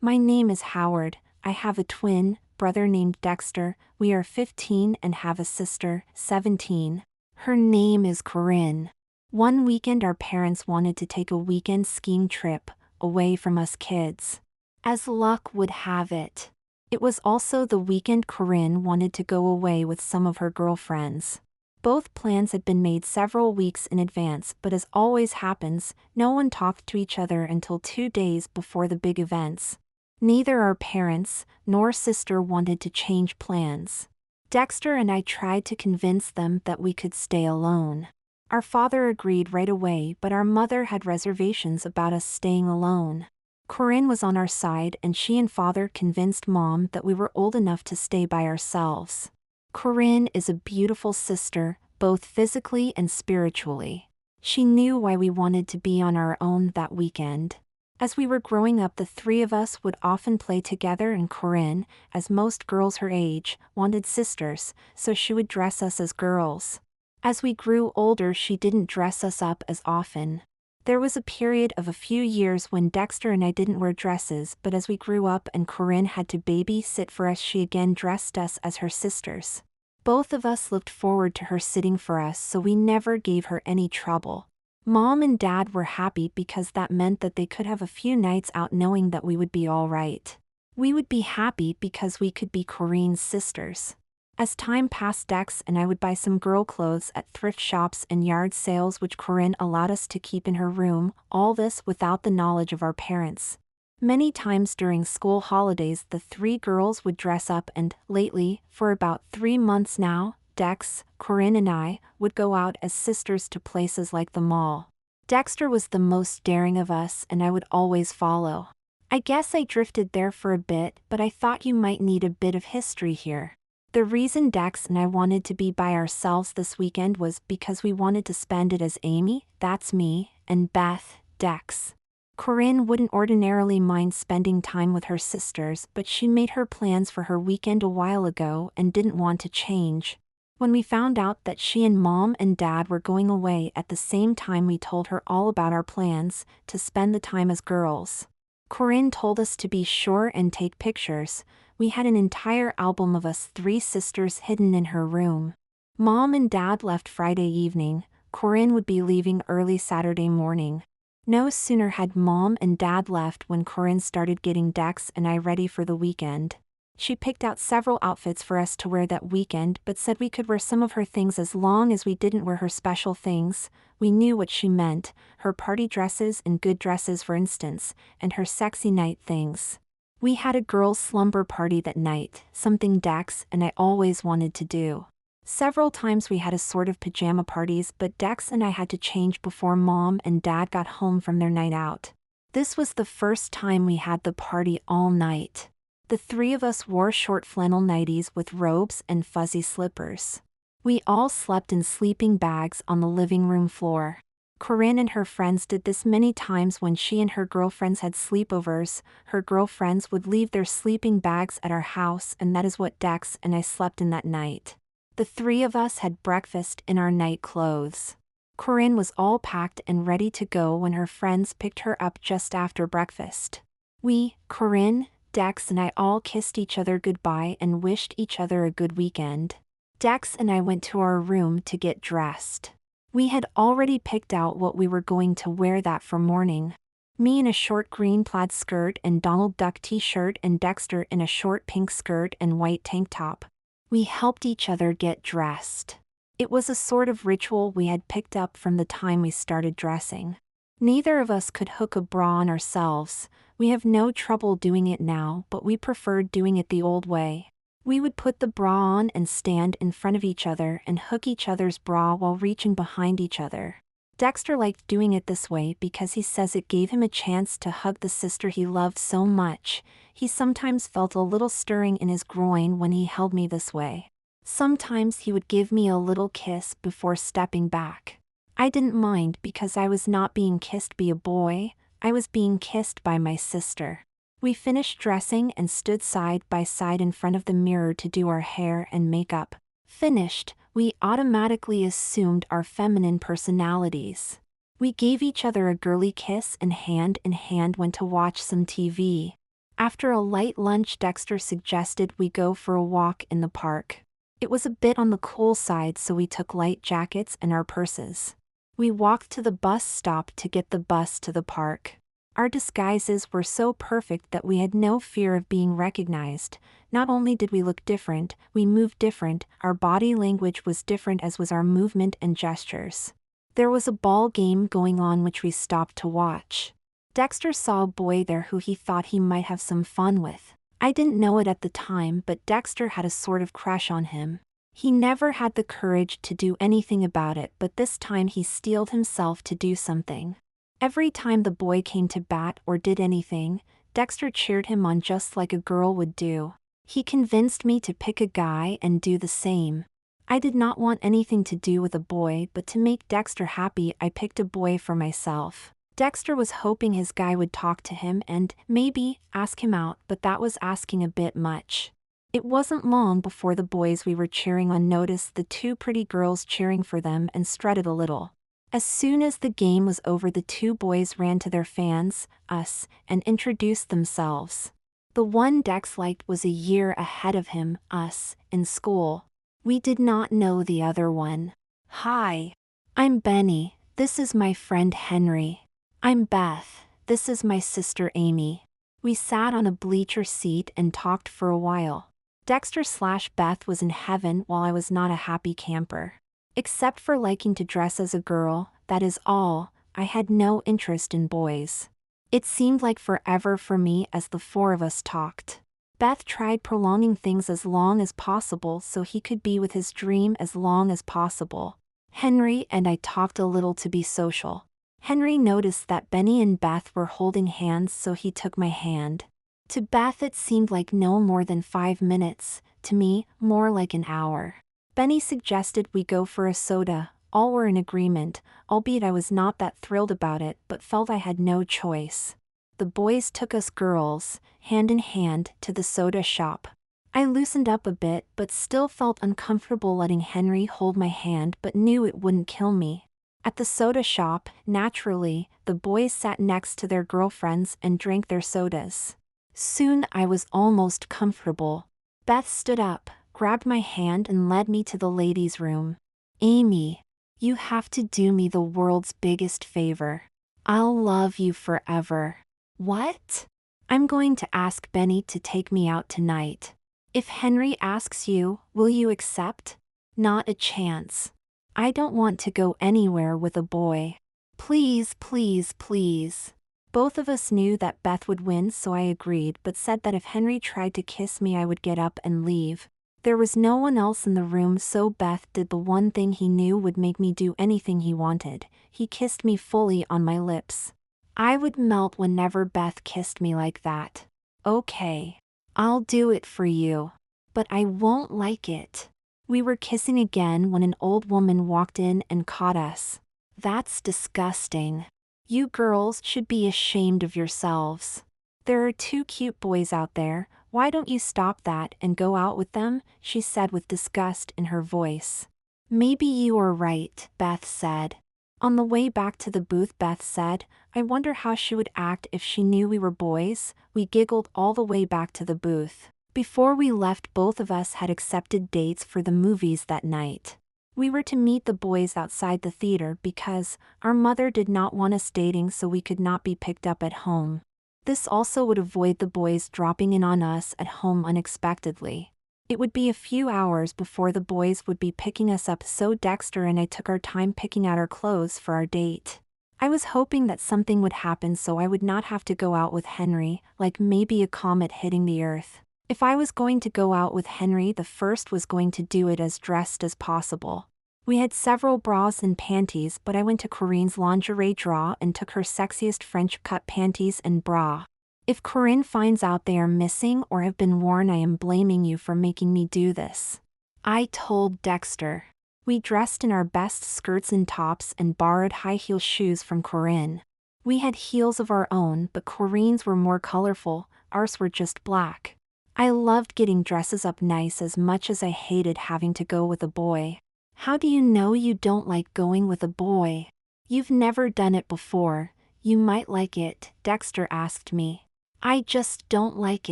My name is Howard. I have a twin brother named Dexter. We are 15 and have a sister, 17. Her name is Corinne. One weekend our parents wanted to take a weekend skiing trip away from us kids. As luck would have it, it was also the weekend Corinne wanted to go away with some of her girlfriends. Both plans had been made several weeks in advance, but as always happens, no one talked to each other until 2 days before the big events. Neither our parents nor sister wanted to change plans. Dexter and I tried to convince them that we could stay alone. Our father agreed right away, but our mother had reservations about us staying alone. Corinne was on our side, and she and father convinced mom that we were old enough to stay by ourselves. Corinne is a beautiful sister, both physically and spiritually. She knew why we wanted to be on our own that weekend. As we were growing up, the three of us would often play together, and Corinne, as most girls her age, wanted sisters, so she would dress us as girls. As we grew older, she didn't dress us up as often. There was a period of a few years when Dexter and I didn't wear dresses, but as we grew up and Corinne had to babysit for us, she again dressed us as her sisters. Both of us looked forward to her sitting for us, so we never gave her any trouble. Mom and Dad were happy because that meant that they could have a few nights out knowing that we would be all right. We would be happy because we could be Corinne's sisters. As time passed, Dex and I would buy some girl clothes at thrift shops and yard sales, which Corinne allowed us to keep in her room, all this without the knowledge of our parents. Many times during school holidays, the three girls would dress up, and lately, for about 3 months now, Dex, Corinne and I would go out as sisters to places like the mall. Dexter was the most daring of us, and I would always follow. I guess I drifted there for a bit, but I thought you might need a bit of history here. The reason Dex and I wanted to be by ourselves this weekend was because we wanted to spend it as Amy, that's me, and Beth, Dex. Corinne wouldn't ordinarily mind spending time with her sisters, but she made her plans for her weekend a while ago and didn't want to change. When we found out that she and Mom and Dad were going away at the same time, we told her all about our plans to spend the time as girls. Corinne told us to be sure and take pictures. We had an entire album of us three sisters hidden in her room. Mom and Dad left Friday evening. Corinne would be leaving early Saturday morning. No sooner had Mom and Dad left when Corinne started getting Dex and I ready for the weekend. She picked out several outfits for us to wear that weekend, but said we could wear some of her things as long as we didn't wear her special things. We knew what she meant, her party dresses and good dresses for instance, and her sexy night things. We had a girls' slumber party that night, something Dex and I always wanted to do. Several times we had a sort of pajama parties, but Dex and I had to change before Mom and Dad got home from their night out. This was the first time we had the party all night. The three of us wore short flannel nighties with robes and fuzzy slippers. We all slept in sleeping bags on the living room floor. Corinne and her friends did this many times when she and her girlfriends had sleepovers. Her girlfriends would leave their sleeping bags at our house, and that is what Dex and I slept in that night. The three of us had breakfast in our night clothes. Corinne was all packed and ready to go when her friends picked her up just after breakfast. We, Corinne, Dex and I all kissed each other goodbye and wished each other a good weekend. Dex and I went to our room to get dressed. We had already picked out what we were going to wear that for morning. Me in a short green plaid skirt and Donald Duck t-shirt, and Dexter in a short pink skirt and white tank top. We helped each other get dressed. It was a sort of ritual we had picked up from the time we started dressing. Neither of us could hook a bra on ourselves. We have no trouble doing it now, but we preferred doing it the old way. We would put the bra on and stand in front of each other and hook each other's bra while reaching behind each other. Dexter liked doing it this way because he says it gave him a chance to hug the sister he loved so much. He sometimes felt a little stirring in his groin when he held me this way. Sometimes he would give me a little kiss before stepping back. I didn't mind because I was not being kissed by a boy, I was being kissed by my sister. We finished dressing and stood side by side in front of the mirror to do our hair and makeup. Finished, we automatically assumed our feminine personalities. We gave each other a girly kiss and hand in hand went to watch some TV. After a light lunch, Dexter suggested we go for a walk in the park. It was a bit on the cool side, so we took light jackets and our purses. We walked to the bus stop to get the bus to the park. Our disguises were so perfect that we had no fear of being recognized. Not only did we look different, we moved different, our body language was different as was our movement and gestures. There was a ball game going on which we stopped to watch. Dexter saw a boy there who he thought he might have some fun with. I didn't know it at the time, but Dexter had a sort of crush on him. He never had the courage to do anything about it, but this time he steeled himself to do something. Every time the boy came to bat or did anything, Dexter cheered him on just like a girl would do. He convinced me to pick a guy and do the same. I did not want anything to do with a boy, but to make Dexter happy I picked a boy for myself. Dexter was hoping his guy would talk to him and, maybe, ask him out, but that was asking a bit much. It wasn't long before the boys we were cheering on noticed the two pretty girls cheering for them and strutted a little. As soon as the game was over, the two boys ran to their fans, us, and introduced themselves. The one Dex liked was a year ahead of him, us, in school. We did not know the other one. "Hi. I'm Benny, this is my friend Henry. I'm Beth, this is my sister Amy." We sat on a bleacher seat and talked for a while. Dexter/Beth was in heaven while I was not a happy camper. Except for liking to dress as a girl, that is all, I had no interest in boys. It seemed like forever for me as the four of us talked. Beth tried prolonging things as long as possible so he could be with his dream as long as possible. Henry and I talked a little to be social. Henry noticed that Benny and Beth were holding hands, so he took my hand. To Beth it seemed like no more than 5 minutes, to me, more like an hour. Benny suggested we go for a soda. All were in agreement, albeit I was not that thrilled about it but felt I had no choice. The boys took us girls, hand in hand, to the soda shop. I loosened up a bit but still felt uncomfortable letting Henry hold my hand, but knew it wouldn't kill me. At the soda shop, naturally, the boys sat next to their girlfriends and drank their sodas. Soon I was almost comfortable. Beth stood up, grabbed my hand and led me to the ladies' room. "Amy, you have to do me the world's biggest favor. I'll love you forever." "What?" "I'm going to ask Benny to take me out tonight. If Henry asks you, will you accept?" "Not a chance. I don't want to go anywhere with a boy." "Please, please, please." Both of us knew that Beth would win, so I agreed, but said that if Henry tried to kiss me I would get up and leave. There was no one else in the room, so Beth did the one thing he knew would make me do anything he wanted. He kissed me fully on my lips. I would melt whenever Beth kissed me like that. "Okay. I'll do it for you. But I won't like it." We were kissing again when an old woman walked in and caught us. "That's disgusting. You girls should be ashamed of yourselves. There are 2 cute boys out there, why don't you stop that and go out with them?" she said with disgust in her voice. "Maybe you are right," Beth said. On the way back to the booth, Beth said, "I wonder how she would act if she knew we were boys." We giggled all the way back to the booth. Before we left, both of us had accepted dates for the movies that night. We were to meet the boys outside the theater because our mother did not want us dating, so we could not be picked up at home. This also would avoid the boys dropping in on us at home unexpectedly. It would be a few hours before the boys would be picking us up, so Dexter and I took our time picking out our clothes for our date. I was hoping that something would happen so I would not have to go out with Henry, like maybe a comet hitting the earth. If I was going to go out with Henry, the first was going to do it as dressed as possible. We had several bras and panties, but I went to Corinne's lingerie drawer and took her sexiest French cut panties and bra. If Corinne finds out they are missing or have been worn, I am blaming you for making me do this, I told Dexter. We dressed in our best skirts and tops and borrowed high heel shoes from Corinne. We had heels of our own, but Corinne's were more colorful, ours were just black. I loved getting dresses up nice as much as I hated having to go with a boy. "How do you know you don't like going with a boy? You've never done it before, you might like it," Dexter asked me. I just don't like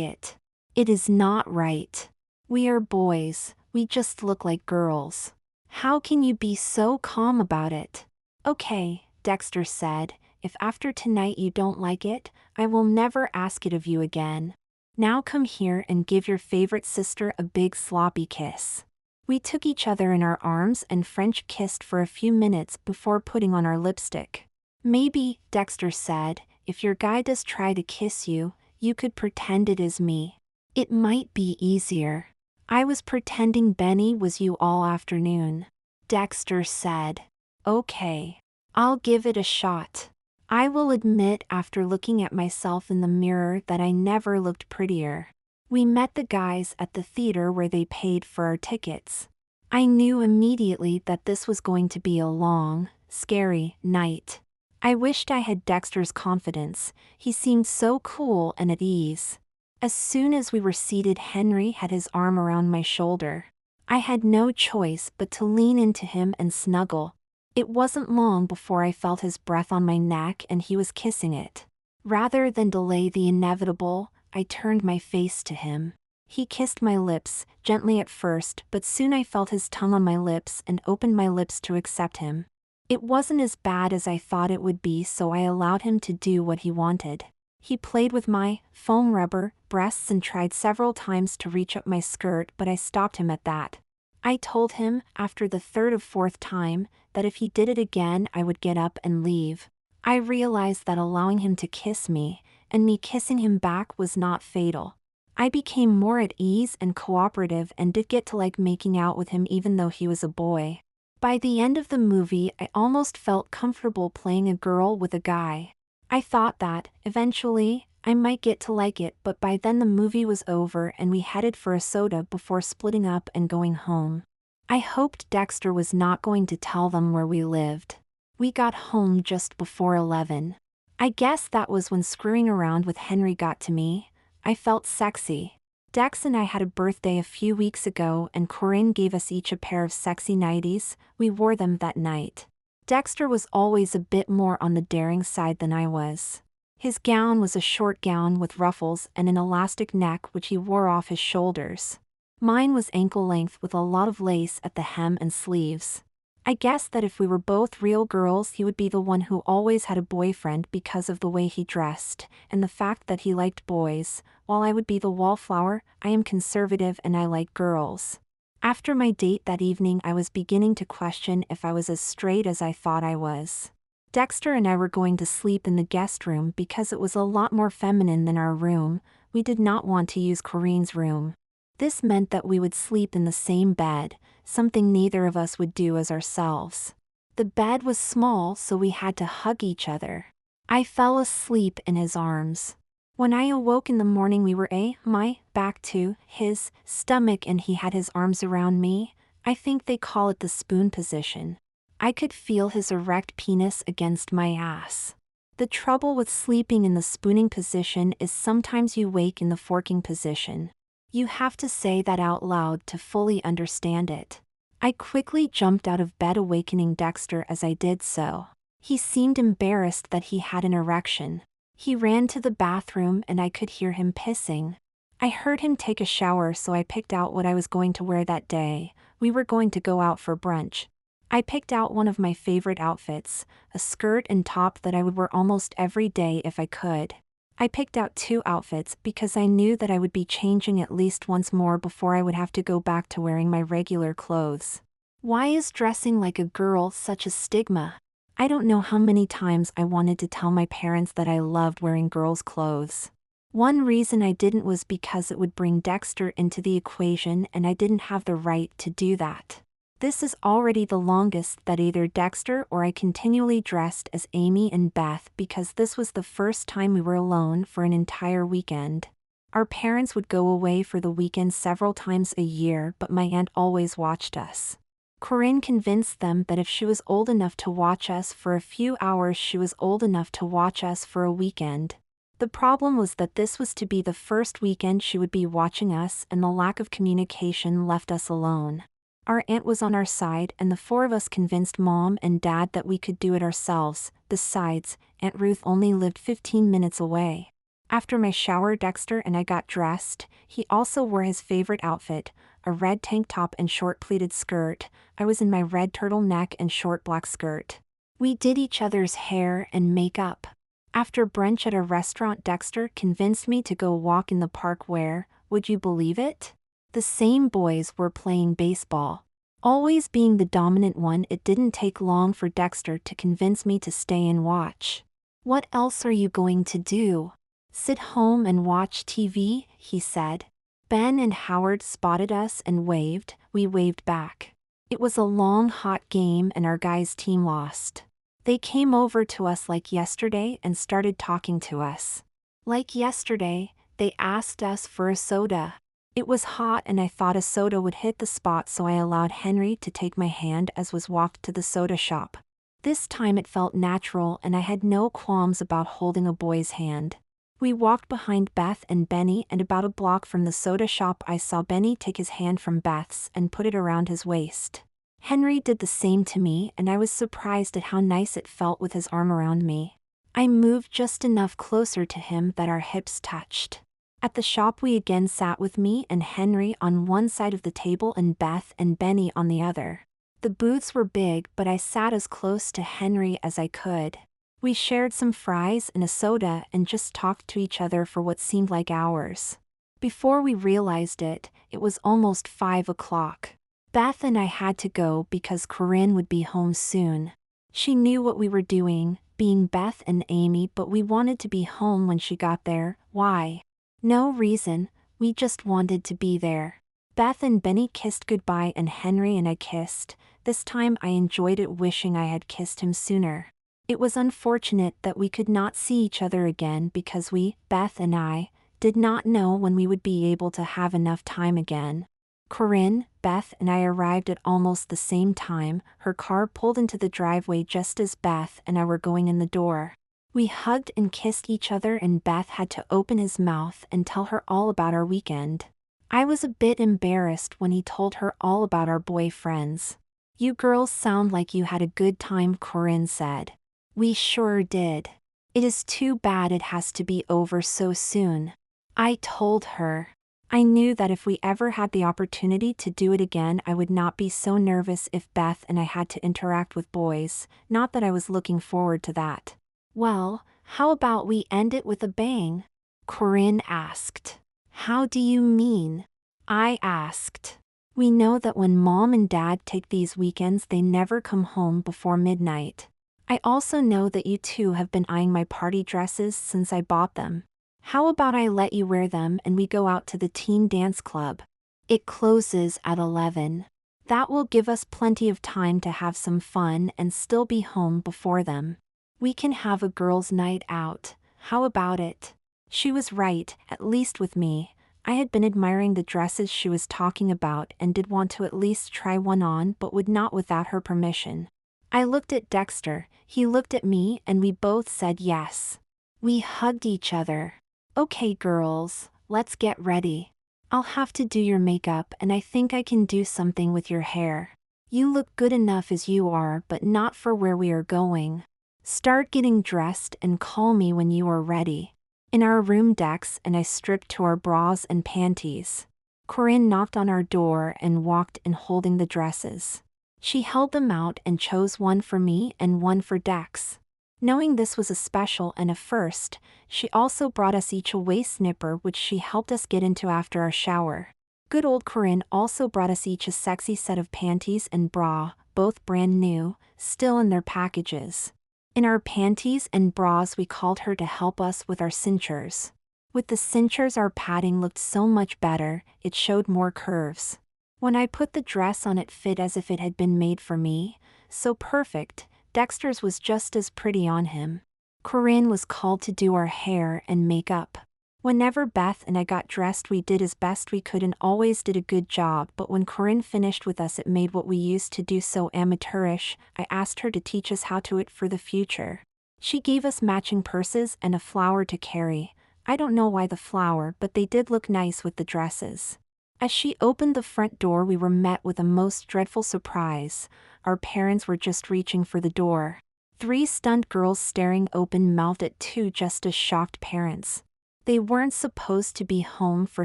it. It is not right. We are boys, we just look like girls. How can you be so calm about it? Okay, Dexter said, if after tonight you don't like it, I will never ask it of you again. Now come here and give your favorite sister a big sloppy kiss. We took each other in our arms and French kissed for a few minutes before putting on our lipstick. Maybe, Dexter said, if your guy does try to kiss you, you could pretend it is me. It might be easier. I was pretending Benny was you all afternoon. Dexter said. Okay. I'll give it a shot. I will admit after looking at myself in the mirror that I never looked prettier. We met the guys at the theater where they paid for our tickets. I knew immediately that this was going to be a long, scary night. I wished I had Dexter's confidence. He seemed so cool and at ease. As soon as we were seated, Henry had his arm around my shoulder. I had no choice but to lean into him and snuggle. It wasn't long before I felt his breath on my neck and he was kissing it. Rather than delay the inevitable, I turned my face to him. He kissed my lips, gently at first, but soon I felt his tongue on my lips and opened my lips to accept him. It wasn't as bad as I thought it would be, so I allowed him to do what he wanted. He played with my foam rubber breasts and tried several times to reach up my skirt, but I stopped him at that. I told him, after the third or fourth time, that if he did it again I would get up and leave. I realized that allowing him to kiss me, and me kissing him back, was not fatal. I became more at ease and cooperative and did get to like making out with him even though he was a boy. By the end of the movie I almost felt comfortable playing a girl with a guy. I thought that, eventually, I might get to like it, but by then the movie was over and we headed for a soda before splitting up and going home. I hoped Dexter was not going to tell them where we lived. We got home just before 11. I guess that was when screwing around with Henry got to me. I felt sexy. Dex and I had a birthday a few weeks ago and Corinne gave us each a pair of sexy nighties. We wore them that night. Dexter was always a bit more on the daring side than I was. His gown was a short gown with ruffles and an elastic neck which he wore off his shoulders. Mine was ankle length with a lot of lace at the hem and sleeves. I guess that if we were both real girls he would be the one who always had a boyfriend because of the way he dressed, and the fact that he liked boys, while I would be the wallflower. I am conservative and I like girls. After my date that evening I was beginning to question if I was as straight as I thought I was. Dexter and I were going to sleep in the guest room because it was a lot more feminine than our room. We did not want to use Corinne's room. This meant that we would sleep in the same bed, something neither of us would do as ourselves. The bed was small, so we had to hug each other. I fell asleep in his arms. When I awoke in the morning we were my back to his stomach and he had his arms around me. I think they call it the spoon position. I could feel his erect penis against my ass. The trouble with sleeping in the spooning position is sometimes you wake in the forking position. You have to say that out loud to fully understand it. I quickly jumped out of bed, awakening Dexter as I did so. He seemed embarrassed that he had an erection. He ran to the bathroom and I could hear him pissing. I heard him take a shower, so I picked out what I was going to wear that day. We were going to go out for brunch. I picked out one of my favorite outfits, a skirt and top that I would wear almost every day if I could. I picked out 2 outfits because I knew that I would be changing at least once more before I would have to go back to wearing my regular clothes. Why is dressing like a girl such a stigma? I don't know how many times I wanted to tell my parents that I loved wearing girls' clothes. One reason I didn't was because it would bring Dexter into the equation and I didn't have the right to do that. This is already the longest that either Dexter or I continually dressed as Amy and Beth because this was the first time we were alone for an entire weekend. Our parents would go away for the weekend several times a year, but my aunt always watched us. Corinne convinced them that if she was old enough to watch us for a few hours, she was old enough to watch us for a weekend. The problem was that this was to be the first weekend she would be watching us, and the lack of communication left us alone. Our aunt was on our side and the 4 of us convinced Mom and Dad that we could do it ourselves. Besides, Aunt Ruth only lived 15 minutes away. After my shower, Dexter and I got dressed. He also wore his favorite outfit, a red tank top and short pleated skirt. I was in my red turtleneck and short black skirt. We did each other's hair and makeup. After brunch at a restaurant, Dexter convinced me to go walk in the park where, would you believe it? The same boys were playing baseball. Always being the dominant one, it didn't take long for Dexter to convince me to stay and watch. What else are you going to do? Sit home and watch TV, he said. Ben and Howard spotted us and waved. We waved back. It was a long, hot game and our guys' team lost. They came over to us like yesterday and started talking to us. Like yesterday, they asked us for a soda. It was hot and I thought a soda would hit the spot, so I allowed Henry to take my hand as was walked to the soda shop. This time it felt natural and I had no qualms about holding a boy's hand. We walked behind Beth and Benny, and about a block from the soda shop I saw Benny take his hand from Beth's and put it around his waist. Henry did the same to me, and I was surprised at how nice it felt with his arm around me. I moved just enough closer to him that our hips touched. At the shop we again sat with me and Henry on one side of the table and Beth and Benny on the other. The booths were big, but I sat as close to Henry as I could. We shared some fries and a soda and just talked to each other for what seemed like hours. Before we realized it, it was almost 5 o'clock. Beth and I had to go because Corinne would be home soon. She knew what we were doing, being Beth and Amy, but we wanted to be home when she got there. Why? No reason, we just wanted to be there. Beth and Benny kissed goodbye and Henry and I kissed. This time I enjoyed it, wishing I had kissed him sooner. It was unfortunate that we could not see each other again because we, Beth and I, did not know when we would be able to have enough time again. Corinne, Beth and I arrived at almost the same time. Her car pulled into the driveway just as Beth and I were going in the door. We hugged and kissed each other and Beth had to open his mouth and tell her all about our weekend. I was a bit embarrassed when he told her all about our boyfriends. You girls sound like you had a good time, Corinne said. We sure did. It is too bad it has to be over so soon. I told her. I knew that if we ever had the opportunity to do it again, I would not be so nervous if Beth and I had to interact with boys, not that I was looking forward to that. Well, how about we end it with a bang? Corinne asked. How do you mean? I asked. We know that when Mom and Dad take these weekends, they never come home before midnight. I also know that you two have been eyeing my party dresses since I bought them. How about I let you wear them and we go out to the teen dance club? It closes at 11. That will give us plenty of time to have some fun and still be home before them. We can have a girls' night out. How about it? She was right, at least with me. I had been admiring the dresses she was talking about and did want to at least try one on, but would not without her permission. I looked at Dexter, he looked at me, and we both said yes. We hugged each other. Okay girls, let's get ready. I'll have to do your makeup and I think I can do something with your hair. You look good enough as you are, but not for where we are going. Start getting dressed and call me when you are ready. In our room, Dex and I stripped to our bras and panties. Corinne knocked on our door and walked in holding the dresses. She held them out and chose one for me and one for Dex. Knowing this was a special and a first, she also brought us each a waist snipper, which she helped us get into after our shower. Good old Corinne also brought us each a sexy set of panties and bra, both brand new, still in their packages. In our panties and bras we called her to help us with our cinchers. With the cinchers our padding looked so much better, it showed more curves. When I put the dress on, it fit as if it had been made for me, so perfect. Dexter's was just as pretty on him. Corinne was called to do our hair and makeup. Whenever Beth and I got dressed, we did as best we could and always did a good job, but when Corinne finished with us, it made what we used to do so amateurish. I asked her to teach us how to it for the future. She gave us matching purses and a flower to carry. I don't know why the flower, but they did look nice with the dresses. As she opened the front door, we were met with a most dreadful surprise. Our parents were just reaching for the door. 3 stunned girls staring open-mouthed at 2 just as shocked parents. They weren't supposed to be home for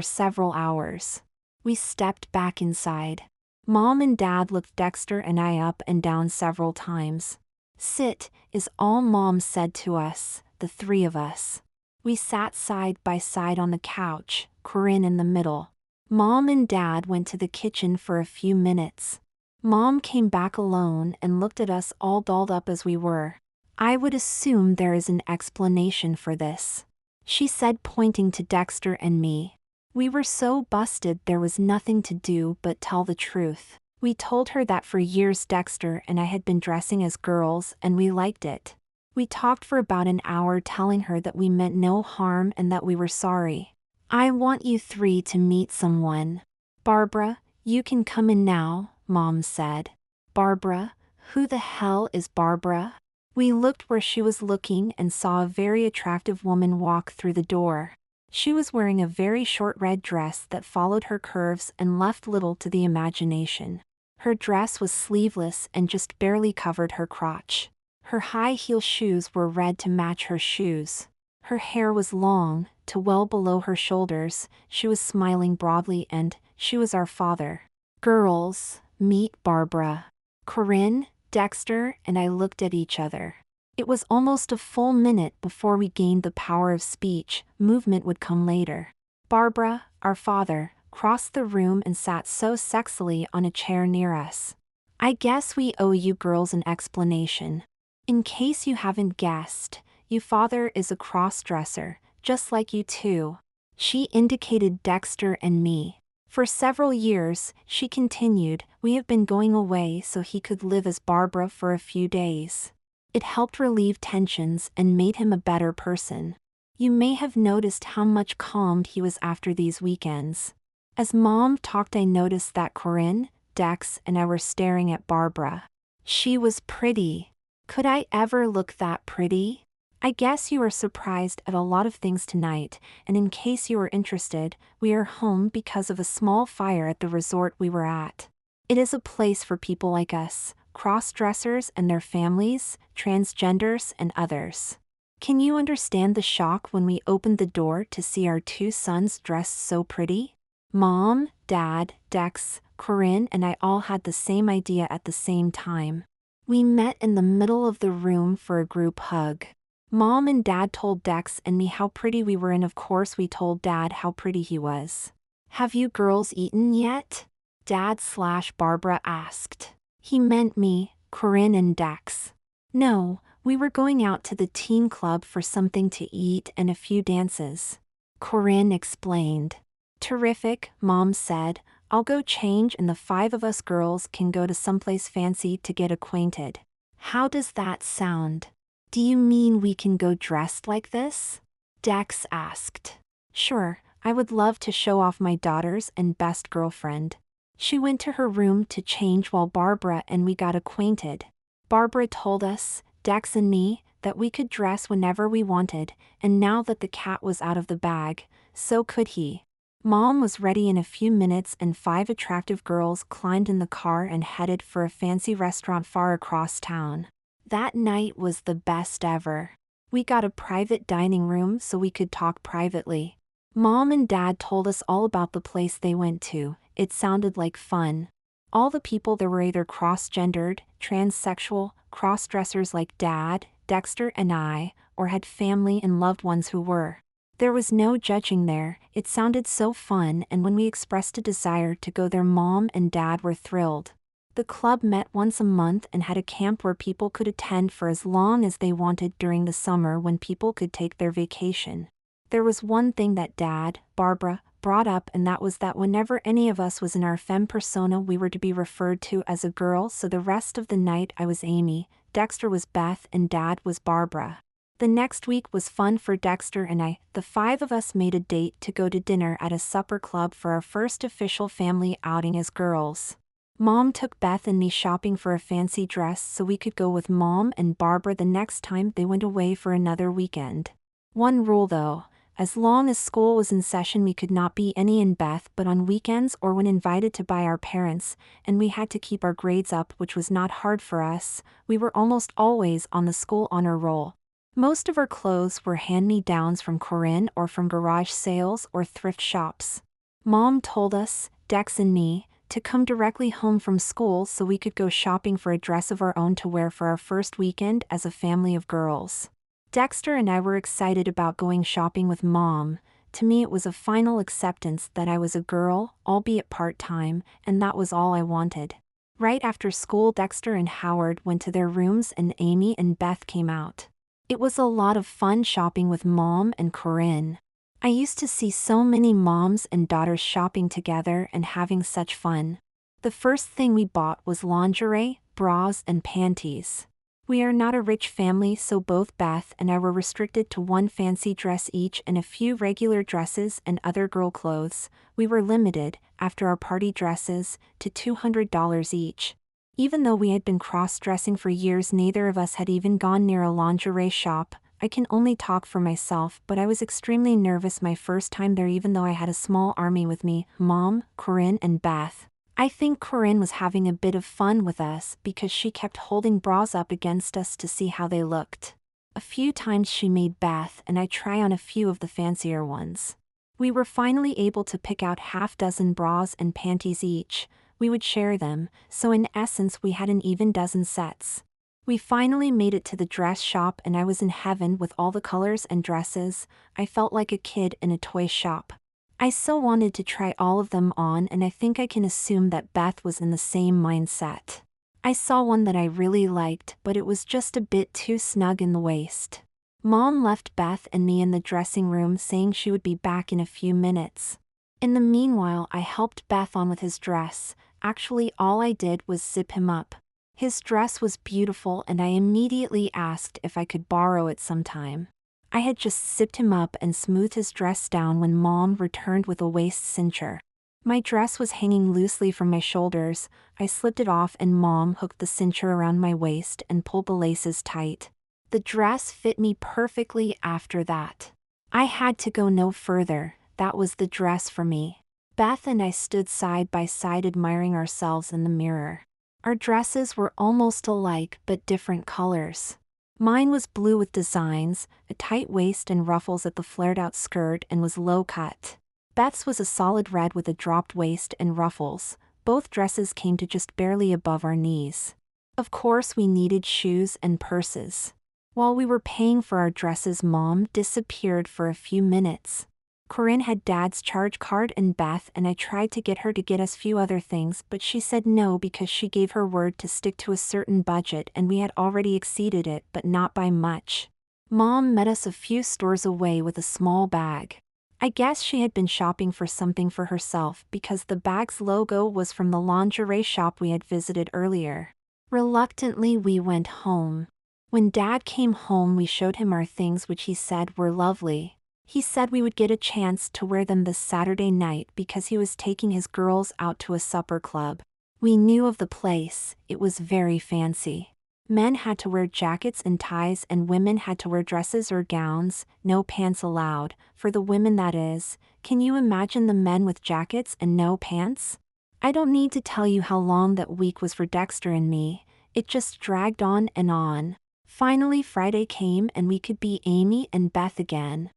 several hours. We stepped back inside. Mom and Dad looked Dexter and I up and down several times. "Sit," is all Mom said to us, the three of us. We sat side by side on the couch, Corinne in the middle. Mom and Dad went to the kitchen for a few minutes. Mom came back alone and looked at us all dolled up as we were. "I would assume there is an explanation for this," she said, pointing to Dexter and me. We were so busted there was nothing to do but tell the truth. We told her that for years Dexter and I had been dressing as girls and we liked it. We talked for about an hour telling her that we meant no harm and that we were sorry. "I want you three to meet someone. Barbara, you can come in now," Mom said. "Barbara? Who the hell is Barbara?" We looked where she was looking and saw a very attractive woman walk through the door. She was wearing a very short red dress that followed her curves and left little to the imagination. Her dress was sleeveless and just barely covered her crotch. Her high-heel shoes were red to match her shoes. Her hair was long, to well below her shoulders. She was smiling broadly and she was our father. "Girls, meet Barbara." Corinne, Dexter, and I looked at each other. It was almost a full minute before we gained the power of speech. Movement would come later. Barbara, our father, crossed the room and sat so sexily on a chair near us. "I guess we owe you girls an explanation. In case you haven't guessed, your father is a cross-dresser, just like you two." She indicated Dexter and me. "For several years," she continued, "we have been going away so he could live as Barbara for a few days. It helped relieve tensions and made him a better person. You may have noticed how much calmed he was after these weekends." As Mom talked, I noticed that Corinne, Dex, and I were staring at Barbara. She was pretty. Could I ever look that pretty? I guess you are surprised at a lot of things tonight, and in case you are interested, we are home because of a small fire at the resort we were at. It is a place for people like us, cross-dressers and their families, transgenders and others. Can you understand the shock when we opened the door to see our two sons dressed so pretty? Mom, Dad, Dex, Corinne and I all had the same idea at the same time. We met in the middle of the room for a group hug. Mom and Dad told Dex and me how pretty we were, and of course we told Dad how pretty he was. "Have you girls eaten yet?" Dad/Barbara asked. He meant me, Corinne and Dex. "No, we were going out to the teen club for something to eat and a few dances," Corinne explained. "Terrific," Mom said. "I'll go change and the five of us girls can go to someplace fancy to get acquainted." "How does that sound? Do you mean we can go dressed like this?" Dex asked. "Sure, I would love to show off my daughters and best girlfriend." She went to her room to change while Barbara and we got acquainted. Barbara told us, Dex and me, that we could dress whenever we wanted, and now that the cat was out of the bag, so could he. Mom was ready in a few minutes and 5 attractive girls climbed in the car and headed for a fancy restaurant far across town. That night was the best ever. We got a private dining room so we could talk privately. Mom and Dad told us all about the place they went to. It sounded like fun. All the people there were either cross-gendered, transsexual, cross-dressers like Dad, Dexter and I, or had family and loved ones who were. There was no judging there. It sounded so fun, and when we expressed a desire to go there, Mom and Dad were thrilled. The club met once a month and had a camp where people could attend for as long as they wanted during the summer when people could take their vacation. There was one thing that Dad, Barbara, brought up, and that was that whenever any of us was in our femme persona we were to be referred to as a girl, so the rest of the night I was Amy, Dexter was Beth and Dad was Barbara. The next week was fun for Dexter and I. The 5 of us made a date to go to dinner at a supper club for our first official family outing as girls. Mom took Beth and me shopping for a fancy dress so we could go with Mom and Barbara the next time they went away for another weekend. One rule though, as long as school was in session we could not be any in Beth but on weekends or when invited to by our parents, and we had to keep our grades up, which was not hard for us. We were almost always on the school honor roll. Most of our clothes were hand-me-downs from Corinne or from garage sales or thrift shops. Mom told us, Dex and me, to come directly home from school so we could go shopping for a dress of our own to wear for our first weekend as a family of girls. Dexter and I were excited about going shopping with Mom. To me it was a final acceptance that I was a girl, albeit part-time, and that was all I wanted. Right after school, Dexter and Howard went to their rooms and Amy and Beth came out. It was a lot of fun shopping with Mom and Corinne. I used to see so many moms and daughters shopping together and having such fun. The first thing we bought was lingerie, bras, and panties. We are not a rich family, so both Beth and I were restricted to one fancy dress each and a few regular dresses and other girl clothes. We were limited, after our party dresses, to $200 each. Even though we had been cross-dressing for years, neither of us had even gone near a lingerie shop. I can only talk for myself, but I was extremely nervous my first time there, even though I had a small army with me, Mom, Corinne, and Beth. I think Corinne was having a bit of fun with us because she kept holding bras up against us to see how they looked. A few times she made Beth and I try on a few of the fancier ones. We were finally able to pick out half-dozen bras and panties each. We would share them, so in essence we had an even dozen sets. We finally made it to the dress shop and I was in heaven with all the colors and dresses. I felt like a kid in a toy shop. I so wanted to try all of them on, and I think I can assume that Beth was in the same mindset. I saw one that I really liked, but it was just a bit too snug in the waist. Mom left Beth and me in the dressing room saying she would be back in a few minutes. In the meanwhile, I helped Beth on with his dress. Actually, all I did was zip him up. His dress was beautiful and I immediately asked if I could borrow it sometime. I had just zipped him up and smoothed his dress down when Mom returned with a waist cincher. My dress was hanging loosely from my shoulders. I slipped it off and Mom hooked the cincher around my waist and pulled the laces tight. The dress fit me perfectly after that. I had to go no further. That was the dress for me. Beth and I stood side by side admiring ourselves in the mirror. Our dresses were almost alike but different colors. Mine was blue with designs, a tight waist and ruffles at the flared-out skirt, and was low-cut. Beth's was a solid red with a dropped waist and ruffles. Both dresses came to just barely above our knees. Of course we needed shoes and purses. While we were paying for our dresses, Mom disappeared for a few minutes. Corinne had Dad's charge card and Beth and I tried to get her to get us few other things, but she said no because she gave her word to stick to a certain budget and we had already exceeded it, but not by much. Mom met us a few stores away with a small bag. I guess she had been shopping for something for herself because the bag's logo was from the lingerie shop we had visited earlier. Reluctantly, we went home. When Dad came home, we showed him our things, which he said were lovely. He said we would get a chance to wear them this Saturday night because he was taking his girls out to a supper club. We knew of the place. It was very fancy. Men had to wear jackets and ties and women had to wear dresses or gowns, no pants allowed, for the women that is. Can you imagine the men with jackets and no pants? I don't need to tell you how long that week was for Dexter and me. It just dragged on and on. Finally Friday came and we could be Amy and Beth again.